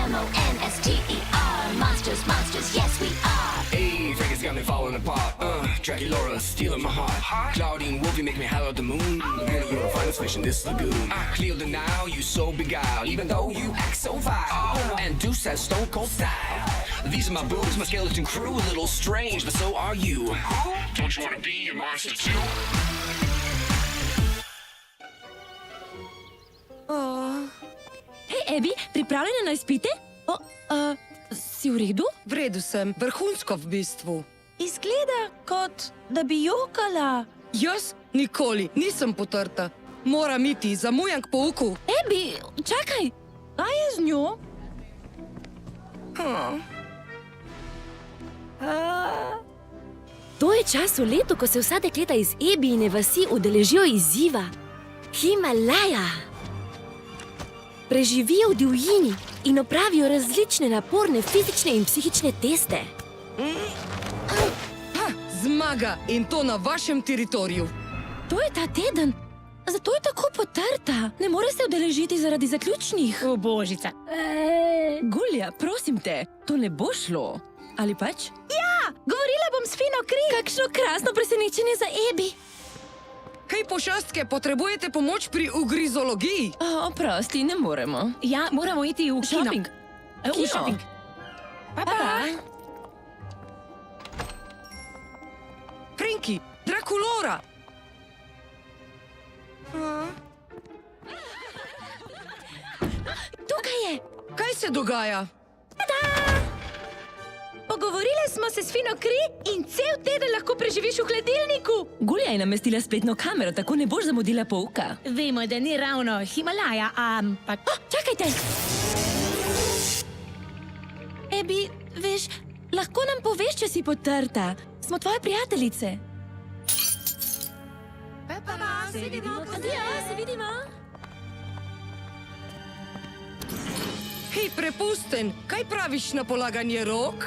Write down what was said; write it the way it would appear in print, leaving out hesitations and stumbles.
M-O-N-S-T-E-R. Monsters, monsters, yes we are. Hey, Vegas got me falling apart. Draculaura stealing my heart. Claudine Wolfie make me holler at the moon. Girl, you're a finest fish in this lagoon. Clear the Nile, you so beguiled, even though you act so vile. And Deuce has stone cold style. These are my boobs, my skeleton crew, a little strange, but so are you. Don't you wanna be a monster too? Hej, Ebi, pripravljena na izpite? Si v redu? V redu sem, vrhunsko v bistvu. Izgleda, kot da bi jokala. Jaz nikoli nisem potrta. Moram iti, zamujam k pouku. Ebi, čakaj, kaj je z njo? To je čas v letu, ko se vsa dekleta iz Ebijine vasi udeležijo izziva Himalaja. Preživijo v divjini in opravijo različne naporne fizične in psihične teste. Zmaga in to na vašem teritoriju. To je ta teden, zato je tako potrta. Ne more se udeležiti zaradi zaključnih. O, božica. Gulja, prosim te, to ne bo šlo. Ali pač? Govorila bom s fino kri. Kakšno krasno presenečenje za Ebi. Kaj pošastke, potrebujete pomoč pri ugrizologiji? Oprosti, ne moremo. Ja, moramo iti v kino. Shopping. V Kino. shopping. Franki, Drakulora! Tukaj je. Kaj se dogaja? Pogovorile smo se s fino kri in cel teden lahko preživiš v hladilniku. Gulja je namestila spletno kamero, tako ne boš zamudila pouka. Vemo, da ni ravno Himalaja, ampak... Čakajte! Ebi, veš, lahko nam poveš, če si potrta. Smo tvoje prijateljice. Se vidimo. Adijo, se vidimo. Hej, prepusten, kaj praviš na polaganje rok?